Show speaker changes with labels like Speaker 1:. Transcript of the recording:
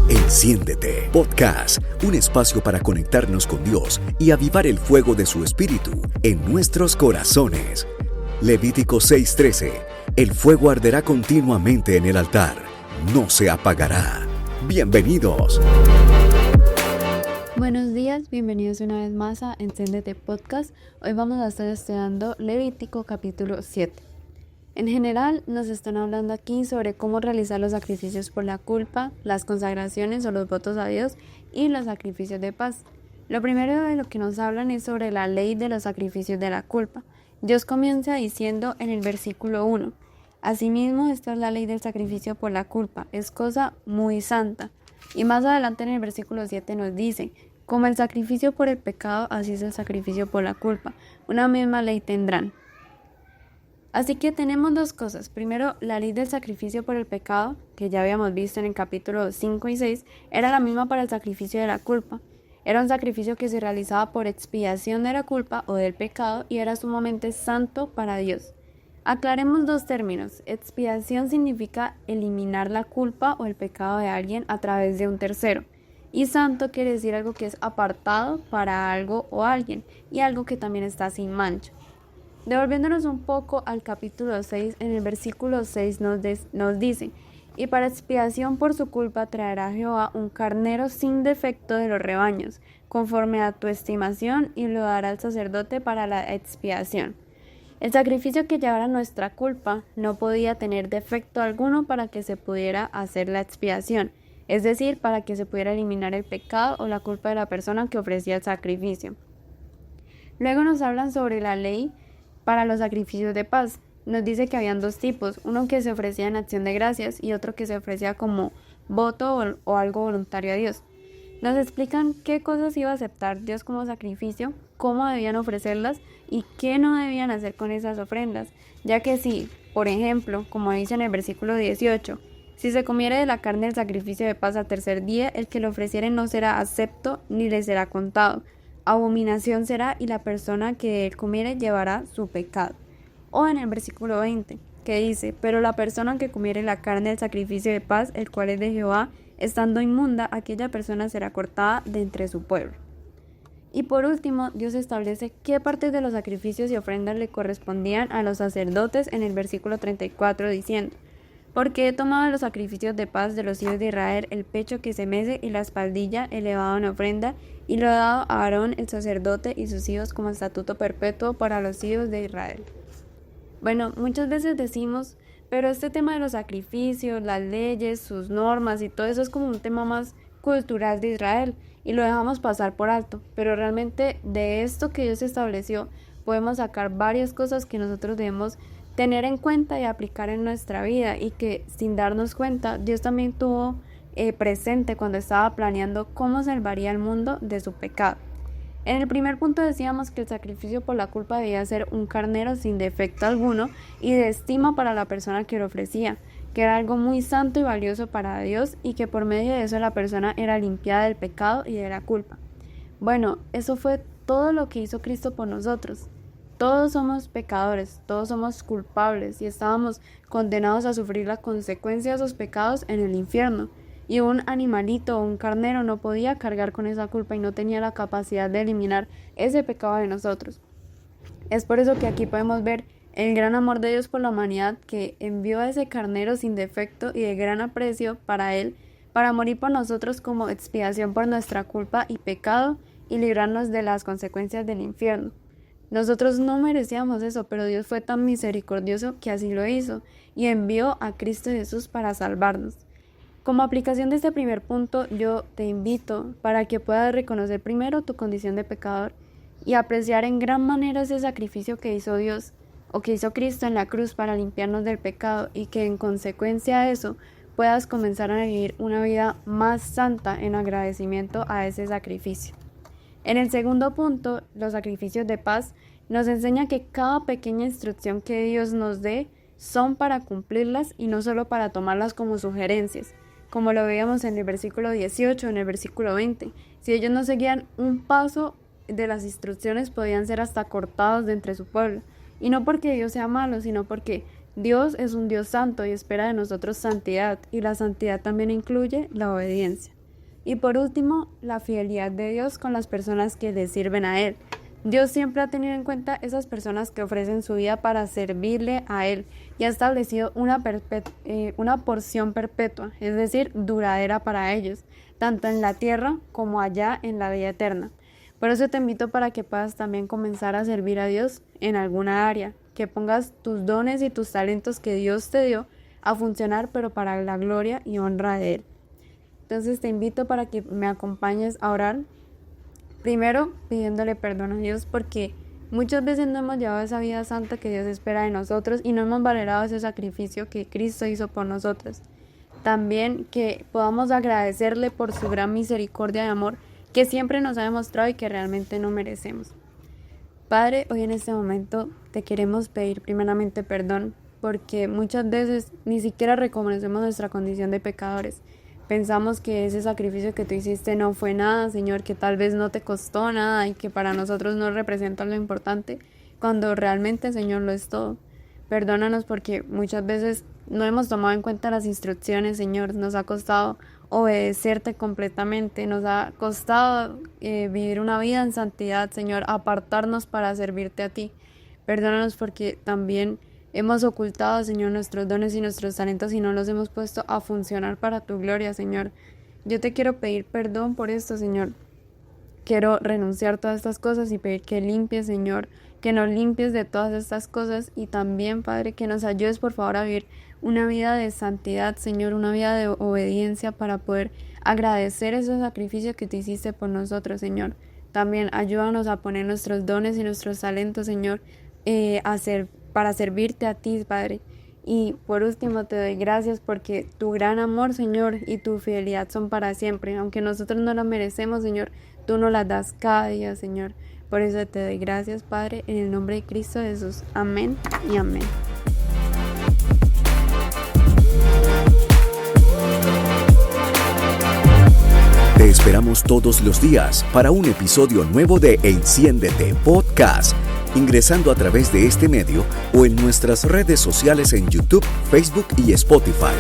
Speaker 1: Enciéndete Podcast, un espacio para conectarnos con Dios y avivar el fuego de su Espíritu en nuestros corazones. Levítico 6:13. El fuego arderá continuamente en el altar, no se apagará. Bienvenidos.
Speaker 2: Buenos días, bienvenidos una vez más a Enciéndete Podcast. Hoy vamos a estar estudiando Levítico capítulo 7. En general nos están hablando aquí sobre cómo realizar los sacrificios por la culpa, las consagraciones o los votos a Dios y los sacrificios de paz. Lo primero de lo que nos hablan es sobre la ley de los sacrificios de la culpa. Dios comienza diciendo en el versículo 1: Asimismo, esta es la ley del sacrificio por la culpa, es cosa muy santa. Y más adelante en el versículo 7 nos dice: como el sacrificio por el pecado, así es el sacrificio por la culpa. Una misma ley tendrán. Así que tenemos dos cosas. Primero, la ley del sacrificio por el pecado, que ya habíamos visto en el capítulo 5 y 6, era la misma para el sacrificio de la culpa. Era un sacrificio que se realizaba por expiación de la culpa o del pecado y era sumamente santo para Dios. Aclaremos dos términos. Expiación significa eliminar la culpa o el pecado de alguien a través de un tercero. Y santo quiere decir algo que es apartado para algo o alguien, y algo que también está sin mancha. Devolviéndonos un poco al capítulo 6, en el versículo 6 nos dice: y para expiación por su culpa traerá Jehová un carnero sin defecto de los rebaños, conforme a tu estimación, y lo dará al sacerdote para la expiación. El sacrificio que llevara nuestra culpa no podía tener defecto alguno para que se pudiera hacer la expiación, es decir, para que se pudiera eliminar el pecado o la culpa de la persona que ofrecía el sacrificio. Luego nos hablan sobre la ley para los sacrificios de paz. Nos dice que habían dos tipos, uno que se ofrecía en acción de gracias y otro que se ofrecía como voto o algo voluntario a Dios. Nos explican qué cosas iba a aceptar Dios como sacrificio, cómo debían ofrecerlas y qué no debían hacer con esas ofrendas, ya que si, por ejemplo, como dice en el versículo 18, si se comiere de la carne del sacrificio de paz al tercer día, el que lo ofreciere no será acepto ni le será contado. Abominación será, y la persona que de él comiere llevará su pecado. O en el versículo 20, que dice: pero la persona que comiere la carne del sacrificio de paz, el cual es de Jehová, estando inmunda, aquella persona será cortada de entre su pueblo. Y por último, Dios establece qué partes de los sacrificios y ofrendas le correspondían a los sacerdotes en el versículo 34, diciendo: porque he tomado de los sacrificios de paz de los hijos de Israel el pecho que se mece y la espaldilla elevado en ofrenda, y lo he dado a Aarón el sacerdote y sus hijos como estatuto perpetuo para los hijos de Israel. Bueno, muchas veces decimos, pero este tema de los sacrificios, las leyes, sus normas y todo eso es como un tema más cultural de Israel y lo dejamos pasar por alto, pero realmente de esto que Dios estableció podemos sacar varias cosas que nosotros debemos tener en cuenta y aplicar en nuestra vida, y que sin darnos cuenta Dios también tuvo presente cuando estaba planeando cómo salvaría al mundo de su pecado. En el primer punto decíamos que el sacrificio por la culpa debía ser un carnero sin defecto alguno y de estima para la persona que lo ofrecía, que era algo muy santo y valioso para Dios, y que por medio de eso la persona era limpiada del pecado y de la culpa. Bueno, eso fue todo lo que hizo Cristo por nosotros. Todos somos pecadores, todos somos culpables y estábamos condenados a sufrir la consecuencia de esos pecados en el infierno. Y un animalito o un carnero no podía cargar con esa culpa y no tenía la capacidad de eliminar ese pecado de nosotros. Es por eso que aquí podemos ver el gran amor de Dios por la humanidad, que envió a ese carnero sin defecto y de gran aprecio para él, para morir por nosotros como expiación por nuestra culpa y pecado y librarnos de las consecuencias del infierno. Nosotros no merecíamos eso, pero Dios fue tan misericordioso que así lo hizo y envió a Cristo Jesús para salvarnos. Como aplicación de este primer punto, yo te invito para que puedas reconocer primero tu condición de pecador y apreciar en gran manera ese sacrificio que hizo Dios o que hizo Cristo en la cruz para limpiarnos del pecado, y que en consecuencia de eso puedas comenzar a vivir una vida más santa en agradecimiento a ese sacrificio. En el segundo punto, los sacrificios de paz, nos enseña que cada pequeña instrucción que Dios nos dé son para cumplirlas y no solo para tomarlas como sugerencias, como lo veíamos en el versículo 18, en el versículo 20. Si ellos no seguían un paso de las instrucciones, podían ser hasta cortados de entre su pueblo. Y no porque Dios sea malo, sino porque Dios es un Dios santo y espera de nosotros santidad, y la santidad también incluye la obediencia. Y por último, la fidelidad de Dios con las personas que le sirven a Él. Dios siempre ha tenido en cuenta esas personas que ofrecen su vida para servirle a Él y ha establecido una porción perpetua, es decir, duradera para ellos, tanto en la tierra como allá en la vida eterna. Por eso te invito para que puedas también comenzar a servir a Dios en alguna área, que pongas tus dones y tus talentos que Dios te dio a funcionar, pero para la gloria y honra de Él. Entonces te invito para que me acompañes a orar. Primero, pidiéndole perdón a Dios porque muchas veces no hemos llevado esa vida santa que Dios espera de nosotros y no hemos valorado ese sacrificio que Cristo hizo por nosotros. También que podamos agradecerle por su gran misericordia y amor que siempre nos ha demostrado y que realmente no merecemos. Padre, hoy en este momento te queremos pedir primeramente perdón porque muchas veces ni siquiera reconocemos nuestra condición de pecadores. Pensamos que ese sacrificio que tú hiciste no fue nada, Señor, que tal vez no te costó nada y que para nosotros no representa lo importante, cuando realmente, Señor, lo es todo. Perdónanos porque muchas veces no hemos tomado en cuenta las instrucciones, Señor. Nos ha costado obedecerte completamente, nos ha costado vivir una vida en santidad, Señor, apartarnos para servirte a ti. Perdónanos porque también hemos ocultado, Señor, nuestros dones y nuestros talentos y no los hemos puesto a funcionar para tu gloria, Señor. Yo te quiero pedir perdón por esto, Señor. Quiero renunciar a todas estas cosas y pedir que limpies, Señor, que nos limpies de todas estas cosas y también, Padre, que nos ayudes, por favor, a vivir una vida de santidad, Señor, una vida de obediencia para poder agradecer ese sacrificio que te hiciste por nosotros, Señor. También ayúdanos a poner nuestros dones y nuestros talentos, Señor, para servirte a ti, Padre. Y por último te doy gracias porque tu gran amor, Señor, y tu fidelidad son para siempre. Aunque nosotros no las merecemos, Señor, tú nos las das cada día, Señor. Por eso te doy gracias, Padre, en el nombre de Cristo Jesús. Amén y amén.
Speaker 1: Te esperamos todos los días para un episodio nuevo de Enciéndete Podcast, ingresando a través de este medio o en nuestras redes sociales en YouTube, Facebook y Spotify.